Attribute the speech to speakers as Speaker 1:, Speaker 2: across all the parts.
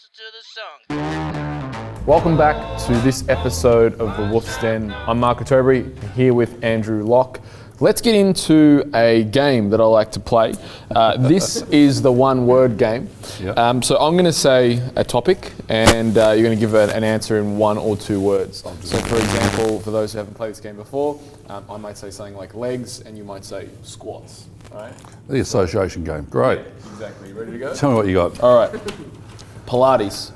Speaker 1: listen to the song.
Speaker 2: Welcome back to this episode of The Wolf's Den. I'm Mark Otobri, here with Andrew Locke. Let's get into a game that I like to play. This is the one-word game.
Speaker 3: Yep.
Speaker 2: So I'm going to say a topic, and you're going to give an answer in one or two words. So for example, for those who haven't played this game before, I might say something like legs, and you might say squats. All right?
Speaker 3: The association game. Great.
Speaker 2: Yeah, exactly. Ready to go?
Speaker 3: Tell me what you got.
Speaker 2: All right. Pilates.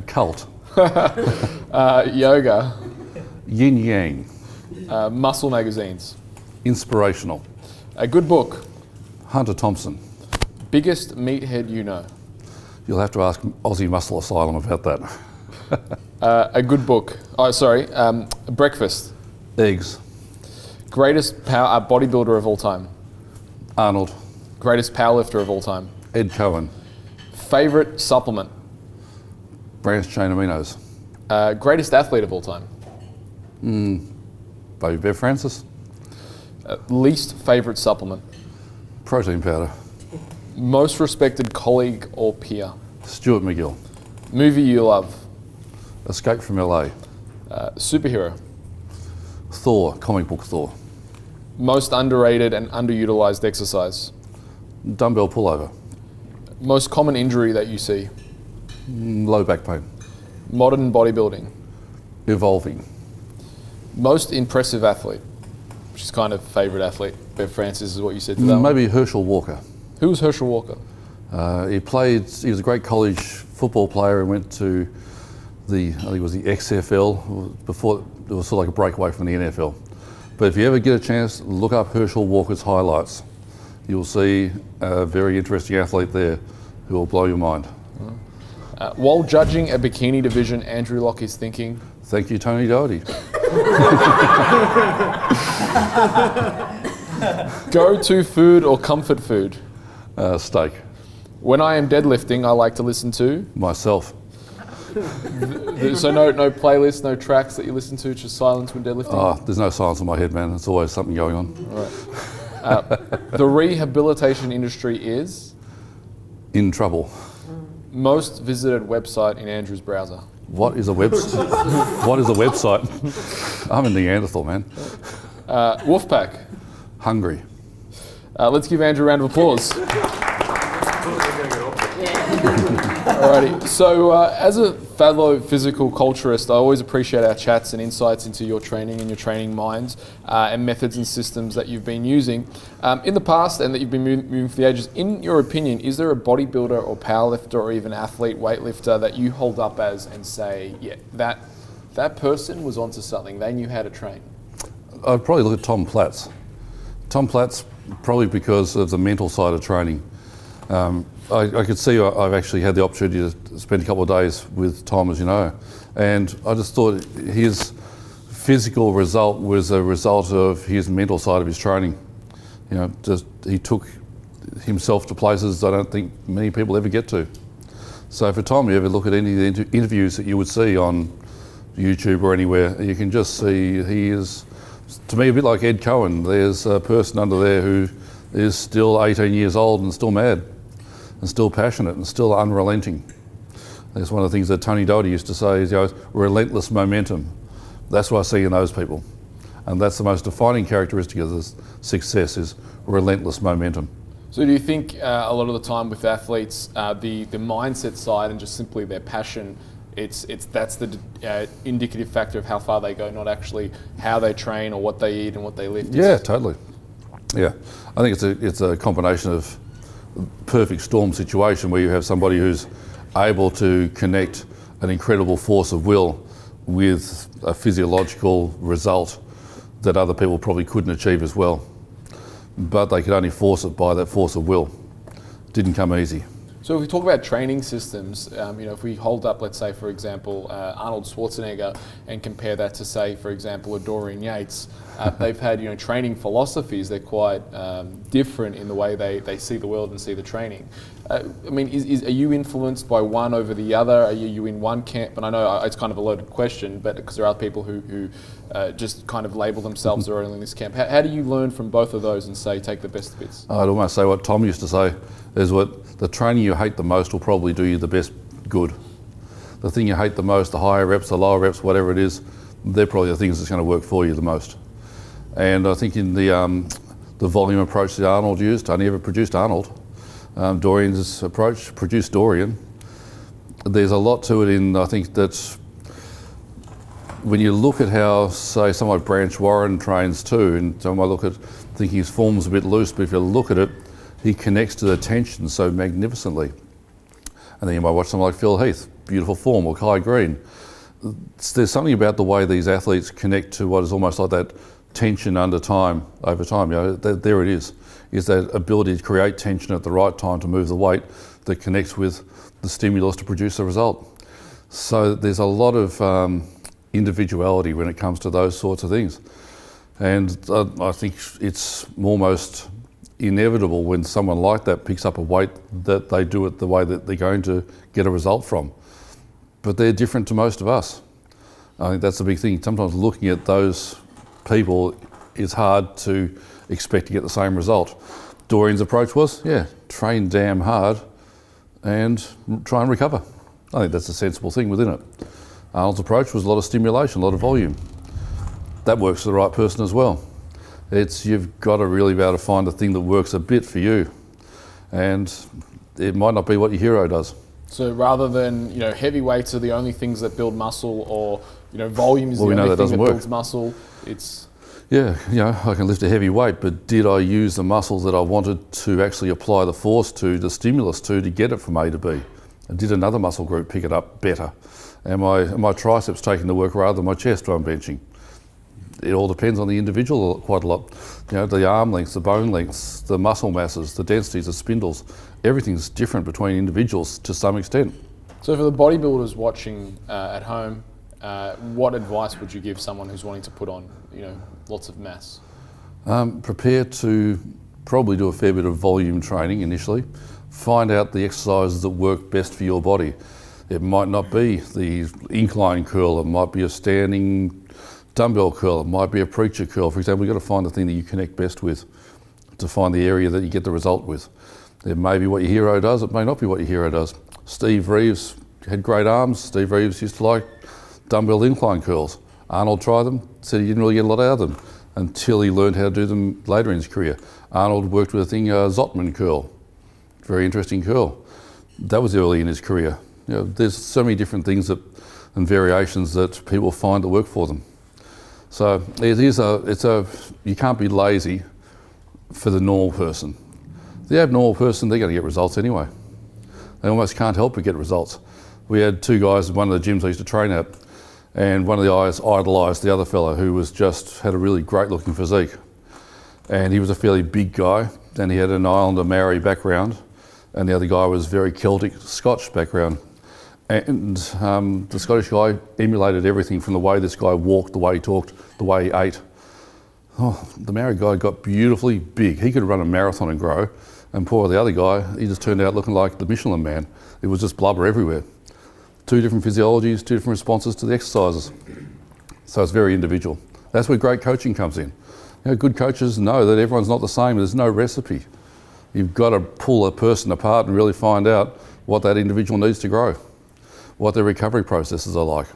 Speaker 3: Cult.
Speaker 2: Yoga.
Speaker 3: Yin Yang.
Speaker 2: Muscle magazines.
Speaker 3: Inspirational.
Speaker 2: A good book.
Speaker 3: Hunter Thompson.
Speaker 2: Biggest meathead you know.
Speaker 3: You'll have to ask Aussie Muscle Asylum about that.
Speaker 2: A good book. Oh, sorry. Breakfast.
Speaker 3: Eggs.
Speaker 2: Greatest bodybuilder of all time.
Speaker 3: Arnold.
Speaker 2: Greatest powerlifter of all time.
Speaker 3: Ed Cohen.
Speaker 2: Favorite supplement.
Speaker 3: Branched chain aminos.
Speaker 2: Greatest athlete of all time.
Speaker 3: Baby Bear Francis.
Speaker 2: Least favorite supplement.
Speaker 3: Protein powder.
Speaker 2: Most respected colleague or peer.
Speaker 3: Stuart McGill.
Speaker 2: Movie you love.
Speaker 3: Escape from LA.
Speaker 2: Superhero.
Speaker 3: Thor. Comic book Thor.
Speaker 2: Most underrated and underutilized exercise.
Speaker 3: Dumbbell pullover.
Speaker 2: Most common injury that you see.
Speaker 3: Low back pain.
Speaker 2: Modern bodybuilding.
Speaker 3: Evolving.
Speaker 2: Most impressive athlete, which is kind of favourite athlete. Bear Francis is what you said to that one.
Speaker 3: Maybe Herschel Walker.
Speaker 2: Who was Herschel Walker?
Speaker 3: He was a great college football player and went to I think it was the XFL, before it was sort of like a breakaway from the NFL. But if you ever get a chance, look up Herschel Walker's highlights. You'll see a very interesting athlete there who will blow your mind.
Speaker 2: While judging a bikini division, Andrew Locke is thinking,
Speaker 3: Thank you, Tony Doherty.
Speaker 2: go-to food or comfort food?
Speaker 3: Steak.
Speaker 2: When I am deadlifting, I like to listen to.
Speaker 3: Myself.
Speaker 2: So no playlists, no tracks that you listen to, just silence when deadlifting?
Speaker 3: There's no silence in my head, man. There's always something going on.
Speaker 2: All right. The rehabilitation industry is?
Speaker 3: In trouble.
Speaker 2: Most visited website in Andrew's browser.
Speaker 3: What is a website? What is a website? I'm a Neanderthal, man.
Speaker 2: Wolfpack.
Speaker 3: Hungry.
Speaker 2: Let's give Andrew a round of applause. Alrighty, so as a fellow physical culturist, I always appreciate our chats and insights into your training and your training minds and methods and systems that you've been using in the past and that you've been moving for the ages. In your opinion, is there a bodybuilder or powerlifter or even athlete, weightlifter that you hold up as and say, yeah, that person was onto something, they knew how to train?
Speaker 3: I'd probably look at Tom Platz. Tom Platz, probably because of the mental side of training. I could see I've actually had the opportunity to spend a couple of days with Tom, as you know, and I just thought his physical result was a result of his mental side of his training. You know, he took himself to places I don't think many people ever get to. So for Tom, you ever look at any of the interviews that you would see on YouTube or anywhere, you can just see he is, to me, a bit like Ed Cohen. There's a person under there who is still 18 years old and still mad and still passionate and still unrelenting. That's one of the things that Tony Doherty used to say is, relentless momentum. That's what I see in those people. And that's the most defining characteristic of this success is relentless momentum.
Speaker 2: So do you think a lot of the time with athletes, the mindset side and just simply their passion, that's the indicative factor of how far they go, not actually how they train or what they eat and what they lift?
Speaker 3: Yeah, totally. Yeah, I think it's a combination of perfect storm situation where you have somebody who's able to connect an incredible force of will with a physiological result that other people probably couldn't achieve as well. But they could only force it by that force of will. It didn't come easy.
Speaker 2: So if we talk about training systems, if we hold up, let's say, for example, Arnold Schwarzenegger and compare that to, say, for example, a Dorian Yates, they've had, training philosophies. They're quite different in the way they see the world and see the training. Are you influenced by one over the other? Are you in one camp? And I know it's kind of a loaded question, but because there are people who just kind of label themselves or only in this camp. How do you learn from both of those and say, take the best bits?
Speaker 3: I'd almost say what Tom used to say. is what the training you hate the most will probably do you the best good. The thing you hate the most, the higher reps, the lower reps, whatever it is, they're probably the things that's going to work for you the most. And I think in the volume approach that Arnold used, I never produced Arnold. Dorian's approach produced Dorian. There's a lot to it in, I think, that's when you look at how, say, someone like Branch Warren trains too, and so I look at, think his form's a bit loose, but if you look at it, he connects to the tension so magnificently. And then you might watch someone like Phil Heath, beautiful form, or Kai Green. There's something about the way these athletes connect to what is almost like that tension over time. There it is that ability to create tension at the right time to move the weight that connects with the stimulus to produce the result. So there's a lot of individuality when it comes to those sorts of things. And I think it's almost inevitable when someone like that picks up a weight that they do it the way that they're going to get a result from. But they're different to most of us. I think that's the big thing. Sometimes looking at those people is hard to expect to get the same result. Dorian's approach was, train damn hard and try and recover. I think that's a sensible thing within it. Arnold's approach was a lot of stimulation, a lot of volume. That works for the right person as well. You've got to really be able to find the thing that works a bit for you. And it might not be what your hero does.
Speaker 2: So rather than, heavy weights are the only things that build muscle, or, volume is the only thing that builds muscle, it's...
Speaker 3: Yeah, I can lift a heavy weight, but did I use the muscle that I wanted to actually apply the force to, the stimulus to get it from A to B? And did another muscle group pick it up better? Am my triceps taking the work rather than my chest when I'm benching? It all depends on the individual quite a lot. The arm lengths, the bone lengths, the muscle masses, the densities, the spindles, everything's different between individuals to some extent.
Speaker 2: So for the bodybuilders watching at home, what advice would you give someone who's wanting to put on, lots of mass?
Speaker 3: Prepare to probably do a fair bit of volume training initially. Find out the exercises that work best for your body. It might not be the incline curl, it might be a standing dumbbell curl, it might be a preacher curl. For example, you've got to find the thing that you connect best with to find the area that you get the result with. It may be what your hero does, it may not be what your hero does. Steve Reeves had great arms. Steve Reeves used to like dumbbell incline curls. Arnold tried them, said he didn't really get a lot out of them until he learned how to do them later in his career. Arnold worked with a thing, Zottman curl. Very interesting curl. That was early in his career. There's so many different things and variations that people find that work for them. So you can't be lazy for the normal person. The abnormal person, they're going to get results anyway. They almost can't help but get results. We had two guys in one of the gyms I used to train at, and one of the guys idolised the other fellow who had a really great looking physique. And he was a fairly big guy, and he had an Islander Maori background, and the other guy was very Celtic Scotch background. And the Scottish guy emulated everything from the way this guy walked, the way he talked, the way he ate. The Maori guy got beautifully big. He could run a marathon and grow. And poor the other guy, he just turned out looking like the Michelin Man. It was just blubber everywhere. Two different physiologies, two different responses to the exercises. So it's very individual. That's where great coaching comes in. Good coaches know that everyone's not the same. There's no recipe. You've got to pull a person apart and really find out what that individual needs to grow, what their recovery processes are like.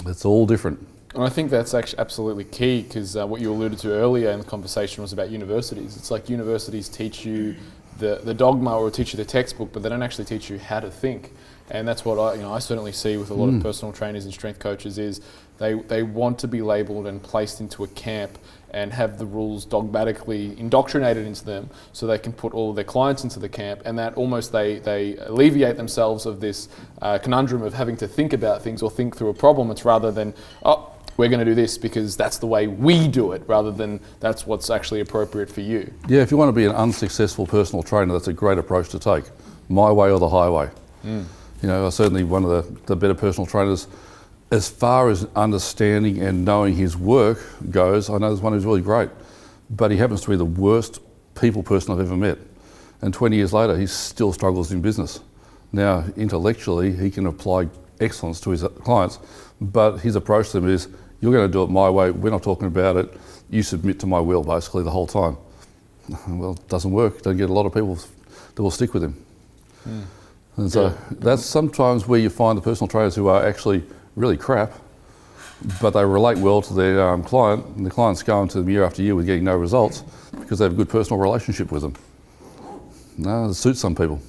Speaker 3: It's all different.
Speaker 2: And I think that's actually absolutely key, because what you alluded to earlier in the conversation was about universities. It's like universities teach you the dogma or teach you the textbook, but they don't actually teach you how to think. And that's what I certainly see with a lot of personal trainers and strength coaches is they want to be labelled and placed into a camp and have the rules dogmatically indoctrinated into them so they can put all of their clients into the camp, and that almost they alleviate themselves of this conundrum of having to think about things or think through a problem. It's rather than, we're going to do this because that's the way we do it, rather than that's what's actually appropriate for you.
Speaker 3: Yeah, if you want to be an unsuccessful personal trainer, that's a great approach to take. My way or the highway. Certainly one of the better personal trainers, as far as understanding and knowing his work goes, I know there's one who's really great, but he happens to be the worst people person I've ever met. And 20 years later, he still struggles in business. Now, intellectually, he can apply excellence to his clients, but his approach to them is, you're going to do it my way, we're not talking about it, you submit to my will basically the whole time. Well, it doesn't work. Don't get a lot of people that will stick with him. And so that's sometimes where you find the personal trainers who are actually really crap, but they relate well to their client, and the client's going to them year after year with getting no results because they have a good personal relationship with them. No, it suits some people.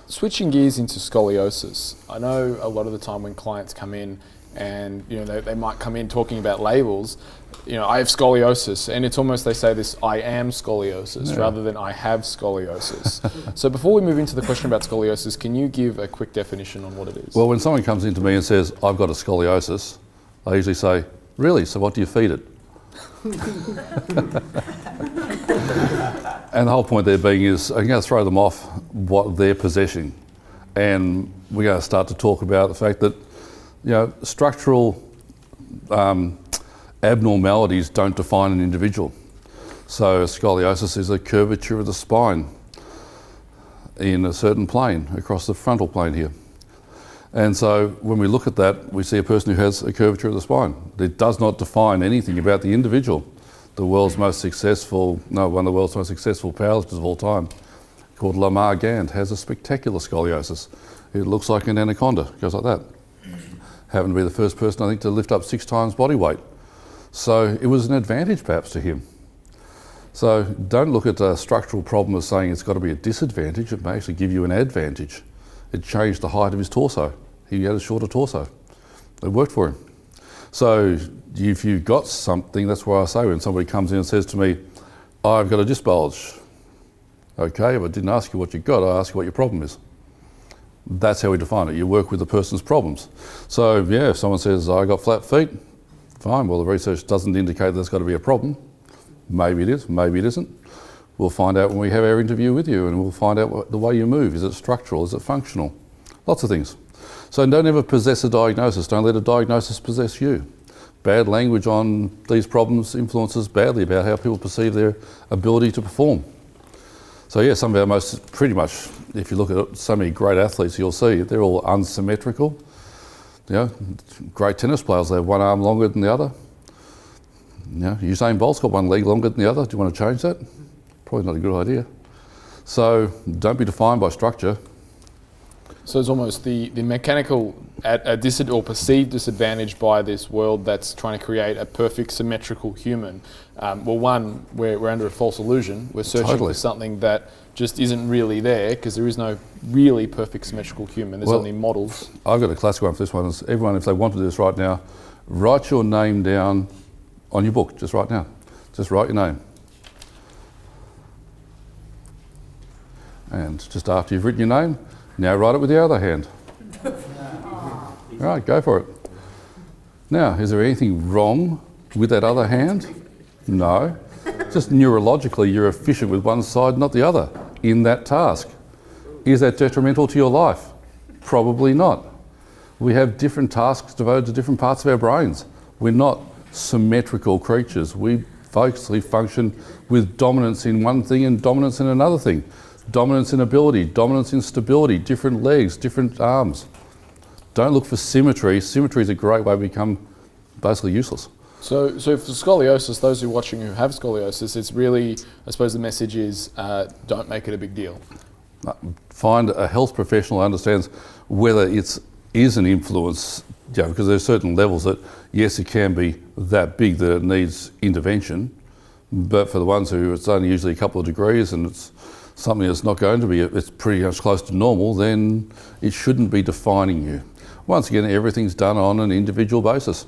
Speaker 2: Switching gears into scoliosis, I know a lot of the time when clients come in and they might come in talking about labels, I have scoliosis, and it's almost they say this, I am scoliosis, rather than I have scoliosis. So before we move into the question about scoliosis, can you give a quick definition on what it is?
Speaker 3: Well, when someone comes into me and says, I've got a scoliosis, I usually say, really, so what do you feed it? And the whole point there being is I'm going to throw them off what they're possessing, and we're going to start to talk about the fact that structural abnormalities don't define an individual. So scoliosis is a curvature of the spine in a certain plane, across the frontal plane here. And so when we look at that, we see a person who has a curvature of the spine. It does not define anything about the individual. One of the world's most successful powerlifters of all time, called Lamar Gant, has a spectacular scoliosis. It looks like an anaconda, goes like that. Happened to be the first person, I think, to lift up 6 times body weight. So it was an advantage perhaps to him. So don't look at a structural problem as saying it's got to be a disadvantage. It may actually give you an advantage. It changed the height of his torso. He had a shorter torso. It worked for him. So if you've got something, that's why I say when somebody comes in and says to me, I've got a disc bulge. Okay, but I didn't ask you what you've got, I asked you what your problem is. That's how we define it. You work with the person's problems. So yeah, if someone says, I got flat feet, fine, well the research doesn't indicate there's got to be a problem. Maybe it is, maybe it isn't. We'll find out when we have our interview with you, and we'll find out the way you move. Is it structural, is it functional? Lots of things. So don't ever possess a diagnosis, don't let a diagnosis possess you. Bad language on these problems influences badly about how people perceive their ability to perform. So yeah, some of our most, pretty much, if you look at so many great athletes, you'll see they're all unsymmetrical. Great tennis players, they have one arm longer than the other. Usain Bolt's got one leg longer than the other. Do you want to change that? Probably not a good idea. So don't be defined by structure.
Speaker 2: So it's almost the mechanical or perceived disadvantage by this world that's trying to create a perfect symmetrical human. One, we're under a false illusion. We're searching for something that just isn't really there, because there is no really perfect symmetrical human. There's only models. I've
Speaker 3: got a classic one for this one. Is everyone, if they want to do this right now, write your name down on your book, just right now. Just write your name. And just after you've written your name, now write it with the other hand. All right, go for it. Now, is there anything wrong with that other hand? No. Just neurologically, you're efficient with one side, not the other, in that task. Is that detrimental to your life? Probably not. We have different tasks devoted to different parts of our brains. We're not symmetrical creatures. We basically function with dominance in one thing and dominance in another thing. Dominance in ability, dominance in stability, different legs, different arms. Don't look for symmetry. Symmetry is a great way to become basically useless.
Speaker 2: So for scoliosis, those who are watching who have scoliosis, it's really, I suppose the message is, don't make it a big deal.
Speaker 3: Find a health professional who understands whether it is an influence, because there's certain levels that, yes, it can be that big that it needs intervention, but for the ones who it's only usually a couple of degrees and it's something that's not going to be, it's pretty much close to normal, then it shouldn't be defining you. Once again, everything's done on an individual basis.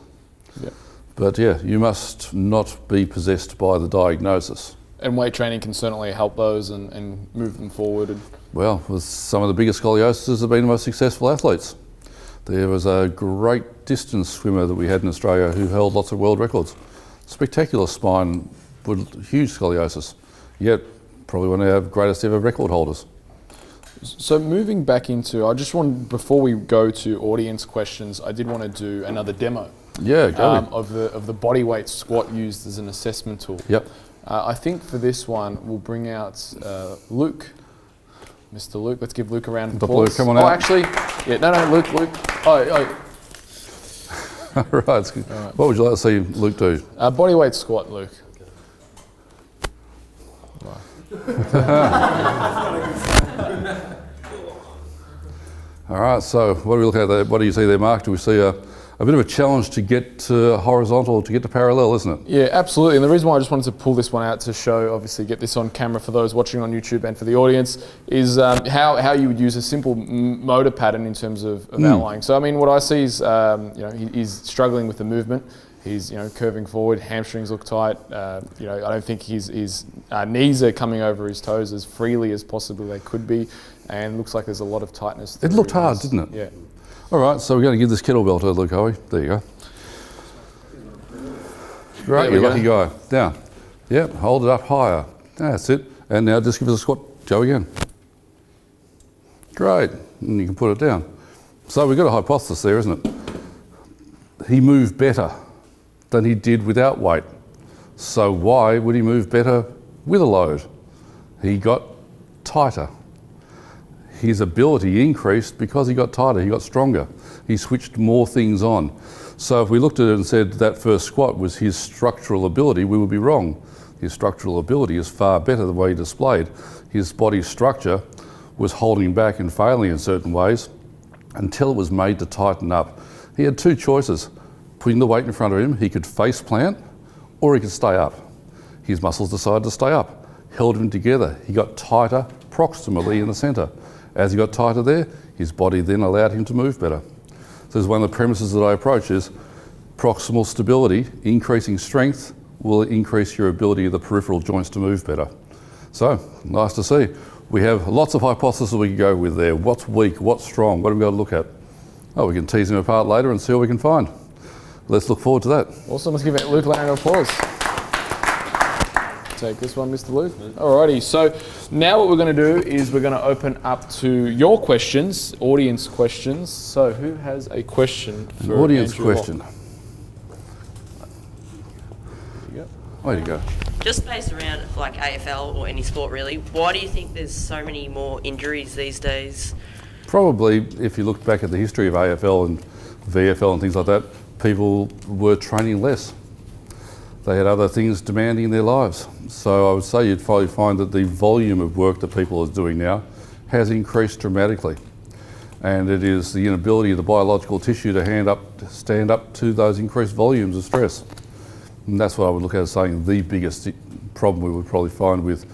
Speaker 2: Yeah.
Speaker 3: But yeah, you must not be possessed by the diagnosis.
Speaker 2: And weight training can certainly help those and move them forward.
Speaker 3: Well, some of the biggest scolioses have been the most successful athletes. There was a great distance swimmer that we had in Australia who held lots of world records. Spectacular spine with huge scoliosis, yet probably one of our greatest ever record holders.
Speaker 2: So moving back into, I just want, before we go to audience questions, I did want to do another demo.
Speaker 3: Yeah, go
Speaker 2: of the bodyweight squat used as an assessment tool.
Speaker 3: Yep.
Speaker 2: I think for this one, we'll bring out Luke. Mr. Luke, let's give Luke a round of applause.
Speaker 3: Luke, come on out.
Speaker 2: Oh, actually, yeah, no, Luke. Oh.
Speaker 3: Right. What would you like to see Luke do?
Speaker 2: Bodyweight squat, Luke.
Speaker 3: All right, so what do we look at there? What do you see there, Mark? Do we see a bit of a challenge to get to horizontal, to get to parallel, isn't it?
Speaker 2: Yeah, absolutely. And the reason why I just wanted to pull this one out to show, obviously get this on camera for those watching on YouTube and for the audience, is how you would use a simple motor pattern in terms of outlining. So I mean, what I see is, he's struggling with the movement. He's, curving forward, hamstrings look tight. I don't think his knees are coming over his toes as freely as possibly they could be. And looks like there's a lot of tightness.
Speaker 3: It looked hard, didn't it?
Speaker 2: Yeah.
Speaker 3: All right, so we're going to give this kettlebell to Luke, are we? There you go. Great, you lucky guy. Down. Yep, hold it up higher. That's it. And now just give us a squat, Joe, again. Great, and you can put it down. So we've got a hypothesis there, isn't it? He moved better than he did without weight. So why would he move better with a load? He got tighter. His ability increased because he got tighter, he got stronger. He switched more things on. So if we looked at it and said that first squat was his structural ability, we would be wrong. His structural ability is far better than the way he displayed. His body structure was holding back and failing in certain ways until it was made to tighten up. He had two choices. Putting the weight in front of him, he could face plant or he could stay up. His muscles decided to stay up, held him together. He got tighter proximally in the centre. As he got tighter there, his body then allowed him to move better. So this is one of the premises that I approach is proximal stability, increasing strength will increase your ability of the peripheral joints to move better. So, nice to see. We have lots of hypotheses we can go with there. What's weak, what's strong, what have we got to look at? Oh, we can tease them apart later and see what we can find. Let's look forward to that.
Speaker 2: Awesome, let's give Luke a round of applause. Take this one, Mr. Luke. Alrighty, so now what we're going to do is we're going to open up to your questions, audience questions. So who has a question for
Speaker 3: An audience
Speaker 2: Andrew
Speaker 3: question.
Speaker 2: Locke?
Speaker 3: Way to go.
Speaker 1: Just based around like AFL or any sport really, why do you think there's so many more injuries these days?
Speaker 3: Probably, if you look back at the history of AFL and VFL and things like that, people were training less. They had other things demanding in their lives. So I would say you'd probably find that the volume of work that people are doing now has increased dramatically. And it is the inability of the biological tissue to stand up to those increased volumes of stress. And that's what I would look at as saying the biggest problem we would probably find with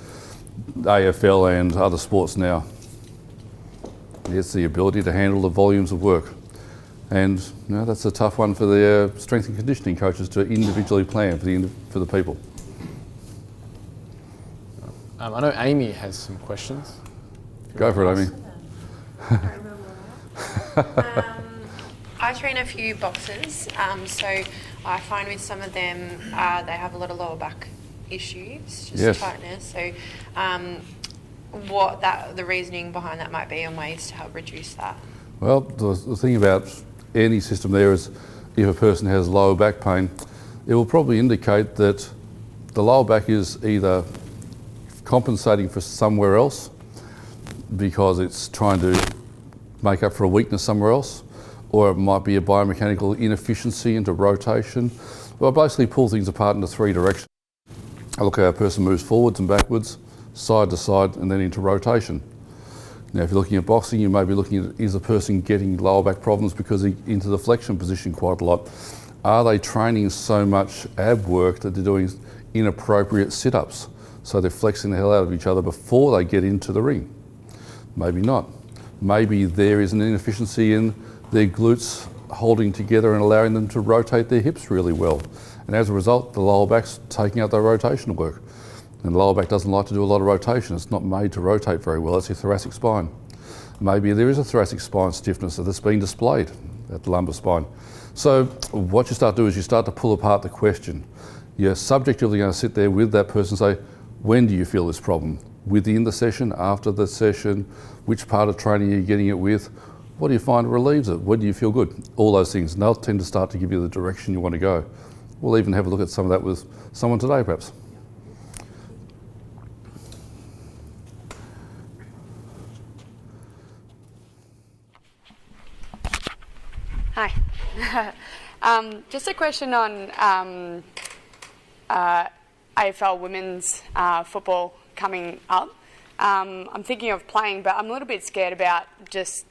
Speaker 3: AFL and other sports now. It's the ability to handle the volumes of work. And that's a tough one for the strength and conditioning coaches to individually plan for the people.
Speaker 2: I know Amy has some questions.
Speaker 3: Go for it, Amy.
Speaker 4: I train a few boxers, so I find with some of them they have a lot of lower back issues, just tightness. So the reasoning behind that might be and ways to help reduce that.
Speaker 3: Well, the thing about any system there is if a person has lower back pain, it will probably indicate that the lower back is either compensating for somewhere else because it's trying to make up for a weakness somewhere else, or it might be a biomechanical inefficiency into rotation. Well, I basically pull things apart into three directions. I look at how a person moves forwards and backwards, side to side, and then into rotation. Now, if you're looking at boxing, you may be looking at, is the person getting lower back problems because they're into the flexion position quite a lot? Are they training so much ab work that they're doing inappropriate sit-ups? So they're flexing the hell out of each other before they get into the ring? Maybe not. Maybe there is an inefficiency in their glutes holding together and allowing them to rotate their hips really well. And as a result, the lower back's taking out their rotational work. And the lower back doesn't like to do a lot of rotation. It's not made to rotate very well. It's your thoracic spine. Maybe there is a thoracic spine stiffness that's being displayed at the lumbar spine. So what you start to do is you start to pull apart the question. You're subjectively going to sit there with that person and say, when do you feel this problem? Within the session, after the session, which part of training are you getting it with? What do you find relieves it? When do you feel good? All those things. And they'll tend to start to give you the direction you want to go. We'll even have a look at some of that with someone today, perhaps.
Speaker 5: Hi. Just a question on AFL women's football coming up. I'm thinking of playing, but I'm a little bit scared about just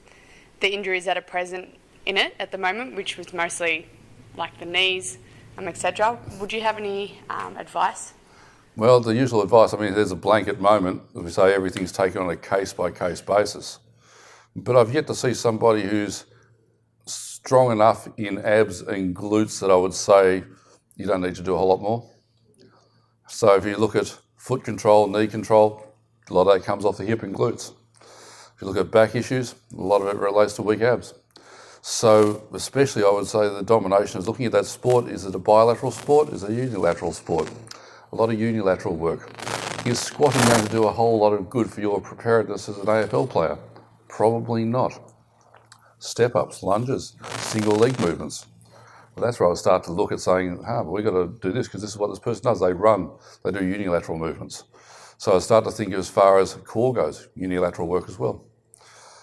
Speaker 5: the injuries that are present in it at the moment, which was mostly like the knees, etc. Would you have any advice?
Speaker 3: Well, the usual advice, I mean, there's a blanket moment, as we say, everything's taken on a case-by-case basis. But I've yet to see somebody who's strong enough in abs and glutes that I would say you don't need to do a whole lot more. So if you look at foot control, knee control, a lot of that comes off the hip and glutes. If you look at back issues, a lot of it relates to weak abs. So especially I would say the domination is looking at that sport. Is it a bilateral sport? Is it a unilateral sport? A lot of unilateral work. Is squatting going to do a whole lot of good for your preparedness as an AFL player? Probably not. Step-ups, lunges, single leg movements. Well, that's where I would start to look at saying, but we've got to do this because this is what this person does. They run, they do unilateral movements. So I start to think as far as core goes, unilateral work as well.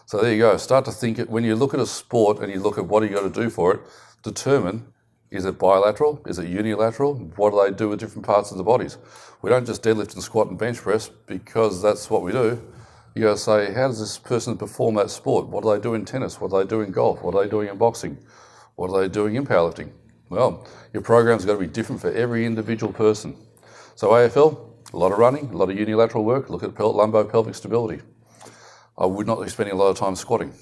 Speaker 3: So there you go. Start to think, when you look at a sport and you look at what you got to do for it, determine, is it bilateral? Is it unilateral? What do they do with different parts of the bodies? We don't just deadlift and squat and bench press because that's what we do. You got to say, how does this person perform that sport? What do they do in tennis? What do they do in golf? What are they doing in boxing? What are they doing in powerlifting? Well, your program's got to be different for every individual person. So AFL, a lot of running, a lot of unilateral work. Look at lumbo-pelvic stability. I would not be spending a lot of time squatting.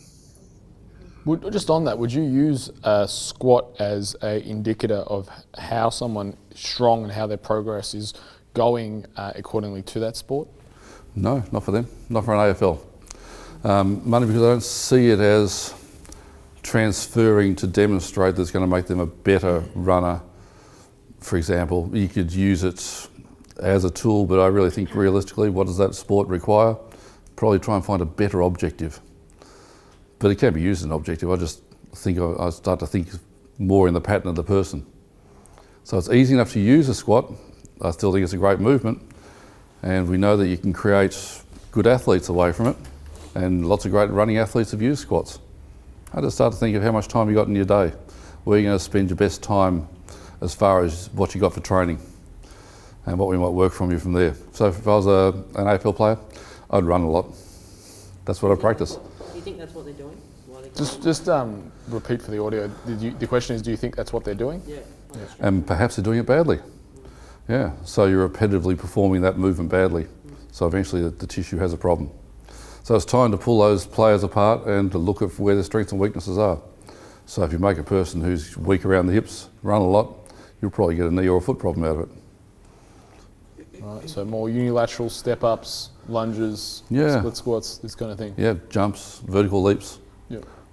Speaker 2: Just on that, would you use a squat as an indicator of how someone is strong and how their progress is going accordingly to that sport?
Speaker 3: No, not for them, not for an AFL. Mainly because I don't see it as transferring to demonstrate that's going to make them a better runner. For example, you could use it as a tool, but I really think realistically, what does that sport require? Probably try and find a better objective. But it can be used as an objective. I just think I start to think more in the pattern of the person. So it's easy enough to use a squat. I still think it's a great movement. And we know that you can create good athletes away from it. And lots of great running athletes have used squats. I just start to think of how much time you got in your day. Where you're going to spend your best time as far as what you got for training and what we might work from you from there. So if I was an AFL player, I'd run a lot. That's what I practice.
Speaker 1: Do you think that's what they're doing?
Speaker 2: Just repeat for the audio. The question is, do you think that's what they're doing?
Speaker 1: Yeah.
Speaker 3: And perhaps they're doing it badly. Yeah, so you're repetitively performing that movement badly. So eventually the tissue has a problem. So it's time to pull those players apart and to look at where their strengths and weaknesses are. So if you make a person who's weak around the hips run a lot, you'll probably get a knee or a foot problem out of it.
Speaker 2: Right, so more unilateral step-ups, lunges, split squats, this kind of thing.
Speaker 3: Yeah, jumps, vertical leaps,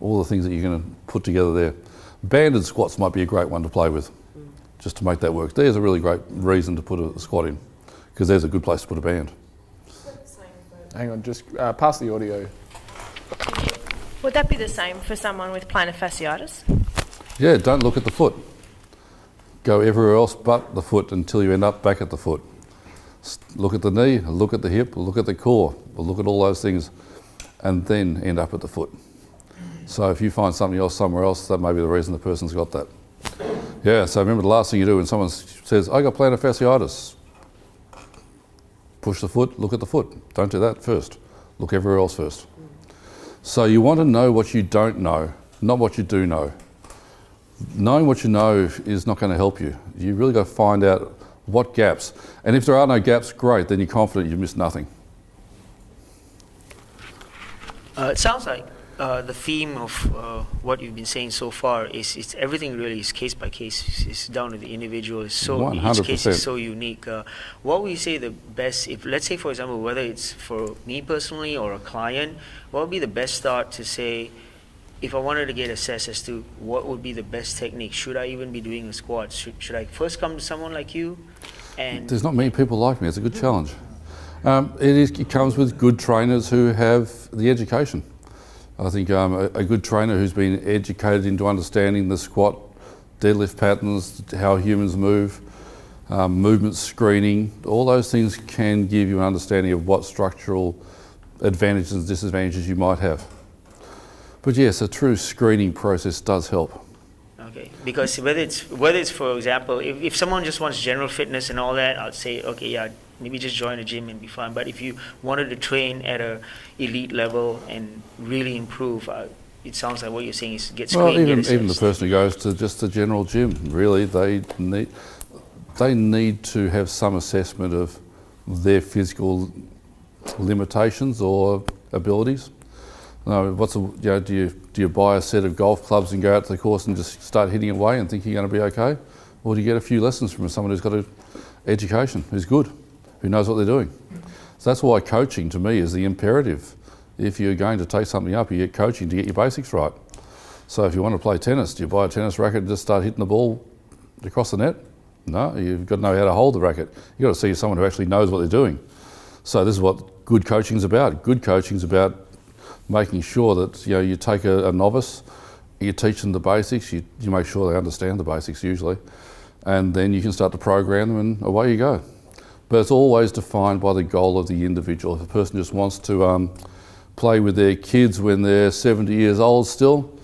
Speaker 3: all the things that you're going to put together there. Banded squats might be a great one to play with, just to make that work. There's a really great reason to put a squat in, because there's a good place to put a band.
Speaker 2: Hang on, just pass the audio.
Speaker 6: Would that be the same for someone with plantar fasciitis?
Speaker 3: Yeah, don't look at the foot. Go everywhere else but the foot until you end up back at the foot. Look at the knee, look at the hip, look at the core, look at all those things, and then end up at the foot. So if you find something else somewhere else, that may be the reason the person's got that. Yeah, so remember the last thing you do when someone says, I got plantar fasciitis. Push the foot, look at the foot. Don't do that first. Look everywhere else first. So you want to know what you don't know, not what you do know. Knowing what you know is not going to help you. You really got to find out what gaps. And if there are no gaps, great, then you're confident you've missed nothing.
Speaker 7: It sounds like the theme of what you've been saying so far is it's everything really is case by case. It's down to the individual. It's so
Speaker 3: 100%.
Speaker 7: each case is so unique. What would you say the best? If let's say for example, whether it's for me personally or a client, what would be the best start to say? If I wanted to get assessed as to what would be the best technique, should I even be doing a squat? Should I first come to someone like you? And
Speaker 3: there's not many people like me. It's a good challenge. It comes with good trainers who have the education. I think a good trainer who's been educated into understanding the squat, deadlift patterns, how humans move, movement screening, all those things can give you an understanding of what structural advantages and disadvantages you might have. But yes, a true screening process does help.
Speaker 7: okay, because whether it's for example, if someone just wants general fitness and all that, I'd say okay, yeah, maybe just join a gym and be fine. But if you wanted to train at a elite level and really improve, it sounds like what you're saying is get
Speaker 3: Well,
Speaker 7: screened, get
Speaker 3: even the
Speaker 7: assessed.
Speaker 3: person who goes to just the general gym, really, they need to have some assessment of their physical limitations or abilities. No, do you buy a set of golf clubs and go out to the course and just start hitting away and think you're going to be okay, or do you get a few lessons from someone who's got an education, who's good, who knows what they're doing? So that's why coaching to me is the imperative. If you're going to take something up, you get coaching to get your basics right. So if you want to play tennis, do you buy a tennis racket and just start hitting the ball across the net? No, you've got to know how to hold the racket. You've got to see someone who actually knows what they're doing. So this is what good coaching is about. Good coaching is about making sure that you take a novice, you teach them the basics, you make sure they understand the basics usually, and then you can start to program them and away you go. But it's always defined by the goal of the individual. If a person just wants to play with their kids when they're 70 years old still,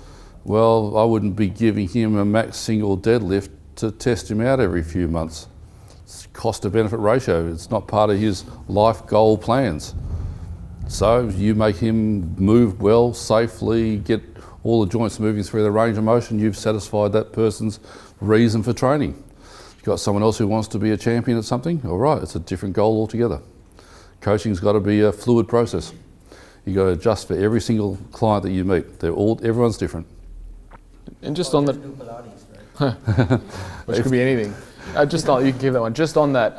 Speaker 3: well, I wouldn't be giving him a max single deadlift to test him out every few months. It's cost to benefit ratio. It's not part of his life goal plans. So you make him move well, safely, get all the joints moving through the range of motion, you've satisfied that person's reason for training. You've got someone else who wants to be a champion at something, all right, it's a different goal altogether. Coaching's got to be a fluid process. You've got to adjust for every single client that you meet. Everyone's different.
Speaker 2: And just on that, which could be anything. You can give that one. Just on that,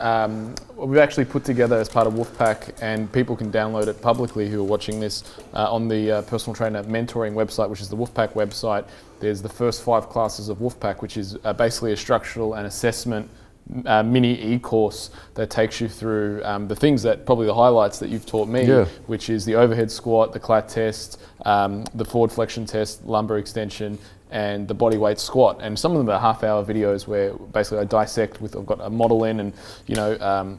Speaker 2: we've actually put together as part of Wolfpack, and people can download it publicly who are watching this on the personal trainer mentoring website, which is the Wolfpack website. There's the first 5 classes of Wolfpack, which is basically a structural and assessment mini eCourse that takes you through the things that probably the highlights that you've taught me, which is the overhead squat, the clat test, the forward flexion test, lumbar extension, and the body weight squat. And some of them are half-hour videos where basically I dissect I've got a model in, and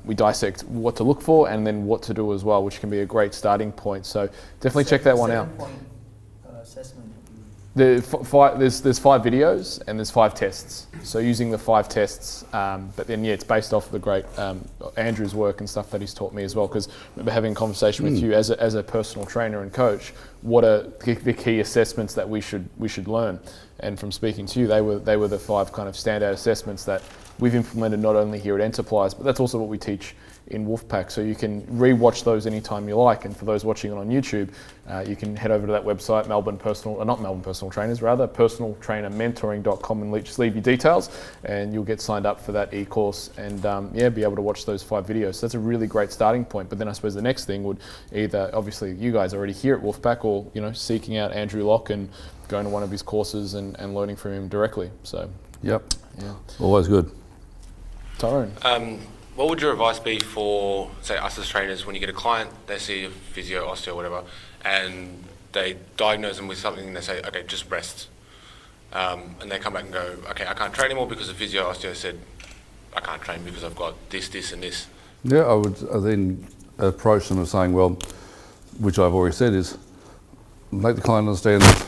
Speaker 2: we dissect what to look for and then what to do as well, which can be a great starting point. So definitely check that one out.
Speaker 7: Assessment.
Speaker 2: There's 5 videos and there's 5 tests. So using the 5 tests, but then it's based off the great Andrew's work and stuff that he's taught me as well. Because I remember having a conversation with you as a personal trainer and coach. What are the key assessments that we should learn? And from speaking to you, they were the 5 kind of standout assessments that we've implemented not only here at Enterprise, but that's also what we teach in Wolfpack. So you can re-watch those anytime you like. And for those watching it on YouTube, you can head over to that website, personaltrainermentoring.com, and just leave your details, and you'll get signed up for that e-course and be able to watch those 5 videos. So that's a really great starting point. But then I suppose the next thing would either, obviously you guys are already here at Wolfpack, or seeking out Andrew Locke and going to one of his courses and learning from him directly. So
Speaker 3: Always good.
Speaker 2: Tyrone.
Speaker 8: What would your advice be for, say, us as trainers, when you get a client, they see a physio, osteo, whatever, and they diagnose them with something and they say, okay, just rest. And they come back and go, okay, I can't train anymore because the physio, osteo said I can't train because I've got this, this and this.
Speaker 3: Yeah, I would then approach them as saying, well, which I've already said is, make the client understand that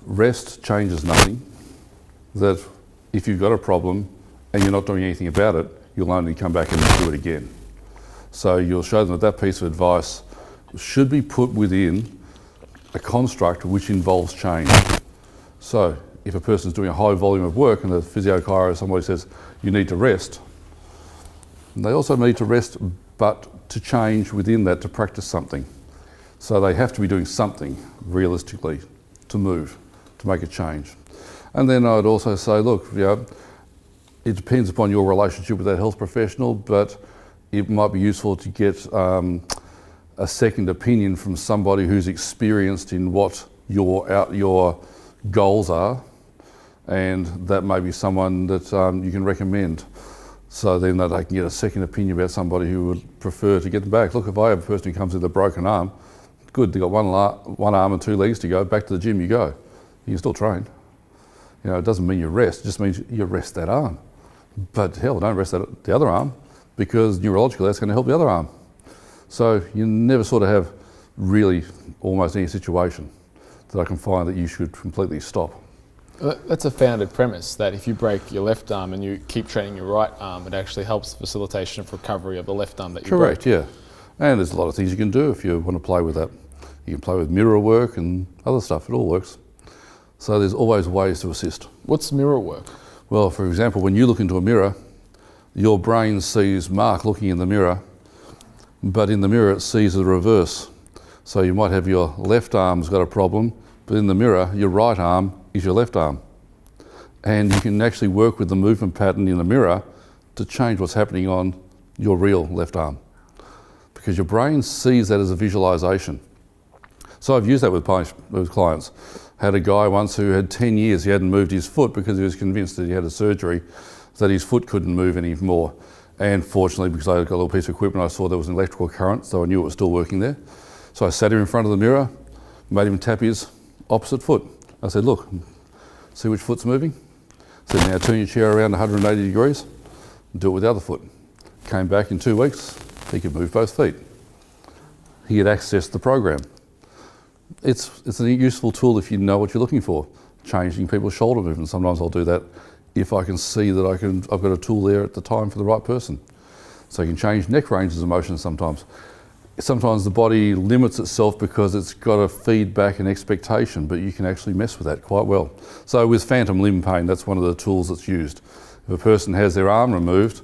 Speaker 3: rest changes nothing, that if you've got a problem and you're not doing anything about it, you'll only come back and do it again. So you'll show them that piece of advice should be put within a construct which involves change. So if a person's doing a high volume of work and the physio-chiro or somebody says, you need to rest, they also need to rest, but to change within that, to practice something. So they have to be doing something realistically to move, to make a change. And then I'd also say, look, it depends upon your relationship with that health professional, but it might be useful to get a second opinion from somebody who's experienced in what your goals are, and that may be someone that you can recommend. So then that they can get a second opinion about somebody who would prefer to get them back. Look, if I have a person who comes with a broken arm, good, they've got one arm and 2 legs to go, back to the gym you go. You can still train. It doesn't mean you rest, it just means you rest that arm. But hell, don't rest the other arm, because neurologically that's going to help the other arm. So you never sort of have really almost any situation that I can find that you should completely stop.
Speaker 2: That's a founded premise, that if you break your left arm and you keep training your right arm, it actually helps facilitation of recovery of the left arm that you
Speaker 3: Correct,
Speaker 2: broke.
Speaker 3: yeah. And there's a lot of things you can do if you want to play with that. You can play with mirror work and other stuff. It all works. So there's always ways to assist.
Speaker 2: What's mirror work?
Speaker 3: Well, for example, when you look into a mirror, your brain sees Mark looking in the mirror, but in the mirror it sees the reverse. So you might have your left arm's got a problem, but in the mirror, your right arm is your left arm. And you can actually work with the movement pattern in the mirror to change what's happening on your real left arm. Because your brain sees that as a visualization. So I've used that with clients. Had a guy once who had 10 years, he hadn't moved his foot because he was convinced that he had a surgery, that his foot couldn't move anymore. And fortunately, because I got a little piece of equipment, I saw there was an electrical current, so I knew it was still working there. So I sat him in front of the mirror, made him tap his opposite foot. I said, look, see which foot's moving? I said, now turn your chair around 180 degrees, and do it with the other foot. Came back in 2 weeks, he could move both feet. He had accessed the program. It's a useful tool if you know what you're looking for. Changing people's shoulder movement. Sometimes I'll do that if I can see that I've got a tool there at the time for the right person. So you can change neck ranges of motion sometimes. Sometimes the body limits itself because it's got a feedback and expectation, but you can actually mess with that quite well. So with phantom limb pain, that's one of the tools that's used. If a person has their arm removed,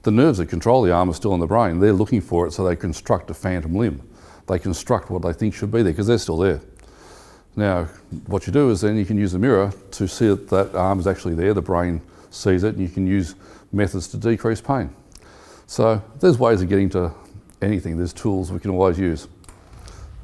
Speaker 3: the nerves that control the arm are still in the brain. They're looking for it so they construct a phantom limb. They construct what they think should be there because they're still there. Now, what you do is then you can use a mirror to see that that arm is actually there, the brain sees it, and you can use methods to decrease pain. So there's ways of getting to anything. There's tools we can always use.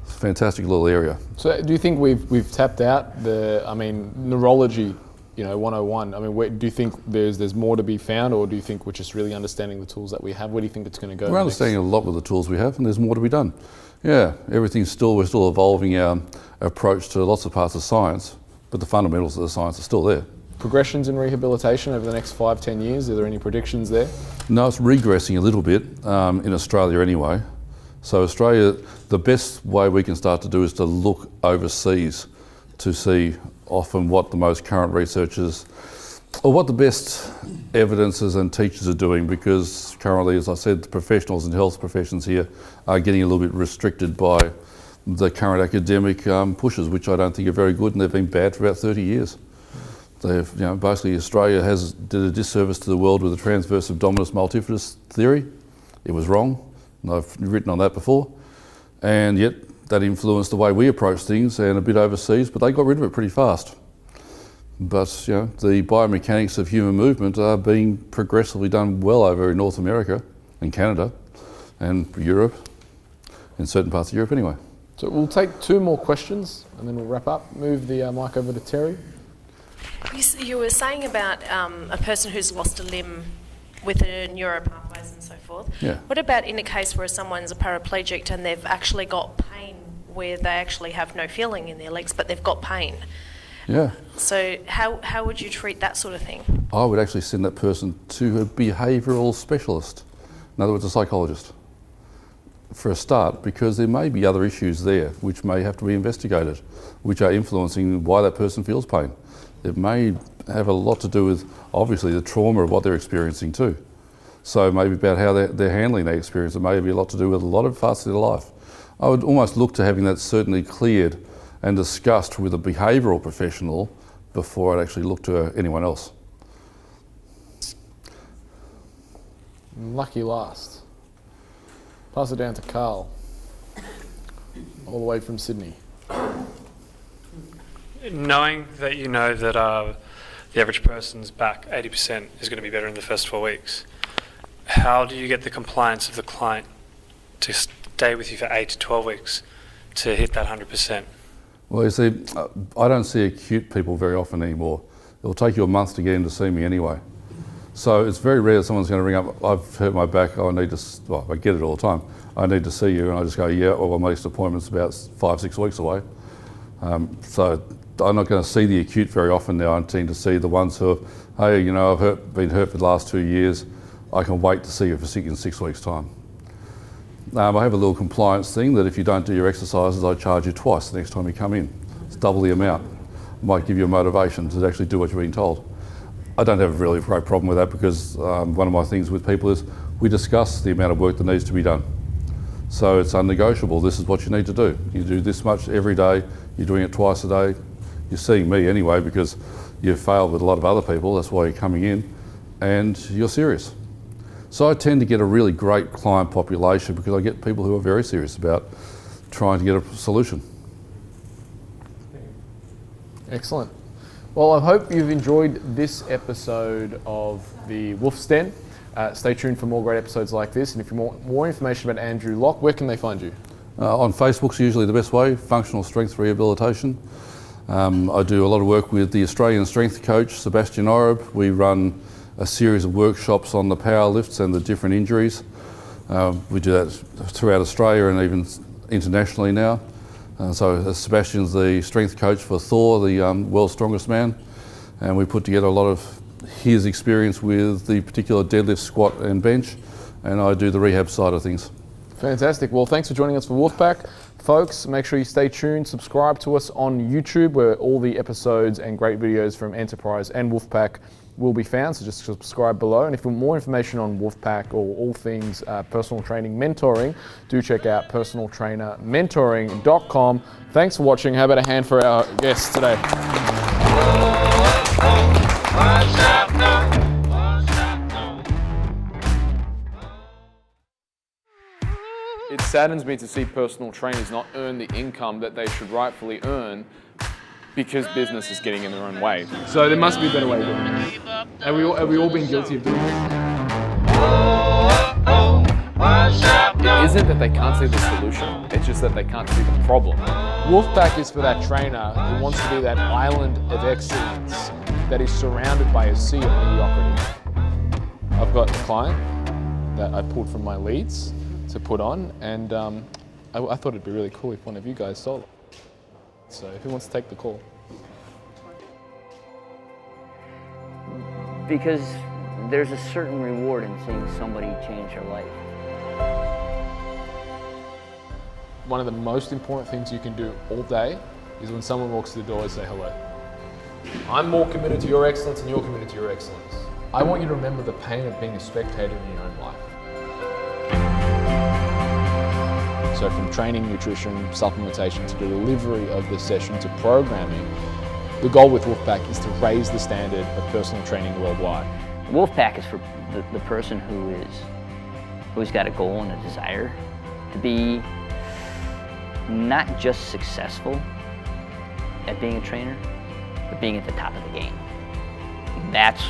Speaker 3: It's a fantastic little area.
Speaker 2: So do you think we've tapped out neurology, 101? Do you think there's more to be found, or do you think we're just really understanding the tools that we have? Where do you think it's going to go?
Speaker 3: We're understanding a lot with the tools we have, and there's more to be done. Yeah, we're still evolving our approach to lots of parts of science, but the fundamentals of the science are still there.
Speaker 2: Progressions in rehabilitation over the next 5-10 years, are there any predictions there?
Speaker 3: No, it's regressing a little bit in Australia anyway. So Australia, the best way we can start to do is to look overseas to see often what the most current researchers, or what the best evidences and teachers are doing, because currently, as I said, the professionals and health professions here are getting a little bit restricted by the current academic pushes, which I don't think are very good, and they've been bad for about 30 years. They've, basically Australia did a disservice to the world with the transverse abdominis multifidus theory. It was wrong, and I've written on that before, and yet that influenced the way we approach things and a bit overseas, but they got rid of it pretty fast. But the biomechanics of human movement are being progressively done well over in North America and Canada and Europe, in certain parts of Europe anyway.
Speaker 2: So we'll take 2 more questions and then we'll wrap up. Move the mic over to Terry.
Speaker 6: You were saying about a person who's lost a limb with the neuro pathways and so forth.
Speaker 3: Yeah.
Speaker 6: What about in a case where someone's a paraplegic and they've actually got pain where they actually have no feeling in their legs, but they've got pain?
Speaker 3: Yeah.
Speaker 6: So how would you treat that sort of thing?
Speaker 3: I would actually send that person to a behavioural specialist, in other words, a psychologist, for a start, because there may be other issues there which may have to be investigated, which are influencing why that person feels pain. It may have a lot to do with, obviously, the trauma of what they're experiencing too. So maybe about how they're handling that experience. It may be a lot to do with a lot of parts of their life. I would almost look to having that certainly cleared and discussed with a behavioural professional before I'd actually look to anyone else.
Speaker 2: Lucky last. Pass it down to Carl, all the way from Sydney.
Speaker 9: Knowing that you know that the average person's back 80% is going to be better in the first 4 weeks, how do you get the compliance of the client to stay with you for 8 to 12 weeks to hit that 100%?
Speaker 3: Well, you see, I don't see acute people very often anymore. It'll take you a month to get in to see me anyway. So it's very rare that someone's going to ring up, I've hurt my back, I get it all the time. I need to see you, and I just go, yeah, well, my next appointment's about 5-6 weeks away. So I'm not going to see the acute very often now. I tend to see the ones who are, hey, I've been hurt for the last 2 years. I can wait to see you in 6 weeks' time. I have a little compliance thing that if you don't do your exercises, I charge you twice the next time you come in. It's double the amount. It might give you a motivation to actually do what you're being told. I don't have a really great problem with that because one of my things with people is we discuss the amount of work that needs to be done. So it's unnegotiable. This is what you need to do. You do this much every day. You're doing it twice a day. You're seeing me anyway because you've failed with a lot of other people. That's why you're coming in, and you're serious. So I tend to get a really great client population because I get people who are very serious about trying to get a solution.
Speaker 2: Excellent. Well, I hope you've enjoyed this episode of the Wolf's Den. Stay tuned for more great episodes like this. And if you want more information about Andrew Locke, where can they find you?
Speaker 3: On Facebook's usually the best way, Functional Strength Rehabilitation. I do a lot of work with the Australian strength coach, Sebastian Oreb. We run a series of workshops on the power lifts and the different injuries. We do that throughout Australia and even internationally now. So Sebastian's the strength coach for Thor, the world's strongest man, and we put together a lot of his experience with the particular deadlift, squat and bench, and I do the rehab side of things.
Speaker 2: Fantastic. Well, thanks for joining us for Wolfpack. Folks, make sure you stay tuned, subscribe to us on YouTube where all the episodes and great videos from Enterprise and Wolfpack will be found, so just subscribe below. And if you want more information on Wolfpack or all things personal training mentoring, do check out personaltrainermentoring.com. Thanks for watching. How about a hand for our guests today? It saddens me to see personal trainers not earn the income that they should rightfully earn because business is getting in their own way. So there must be a better way of doing it. Have we all been guilty of doing it? It isn't that they can't see the solution, it's just that they can't see the problem. Wolfpack is for that trainer who wants to be that island of excellence that is surrounded by a sea of mediocrity. I've got a client that I pulled from my leads to put on, and I thought it'd be really cool if one of you guys sold it. So who wants to take the call?
Speaker 10: Because there's a certain reward in seeing somebody change their life.
Speaker 2: One of the most important things you can do all day is when someone walks through the door and say hello. I'm more committed to your excellence and you're committed to your excellence. I want you to remember the pain of being a spectator in your own life. So from training, nutrition, supplementation to the delivery of the session to programming, the goal with Wolfpack is to raise the standard of personal training worldwide.
Speaker 10: Wolfpack is for the person who's got a goal and a desire to be not just successful at being a trainer, but being at the top of the game. That's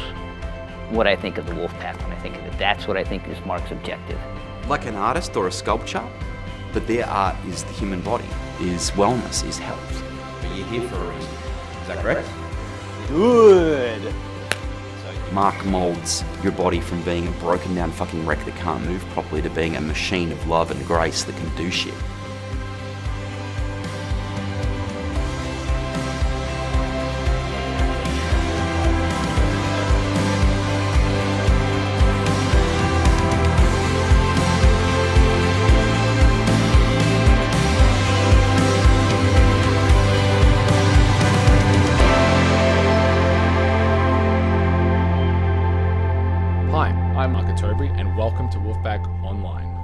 Speaker 10: what I think of the Wolfpack when I think of it. That's what I think is Mark's objective.
Speaker 11: Like an artist or a sculpture, but their art is the human body, is wellness, is health.
Speaker 12: But you're here for a reason. Is that correct?
Speaker 11: Good. Mark moulds your body from being a broken down fucking wreck that can't move properly to being a machine of love and grace that can do shit.
Speaker 2: Hi, I'm Mark Atobri and welcome to Wolfpack Online.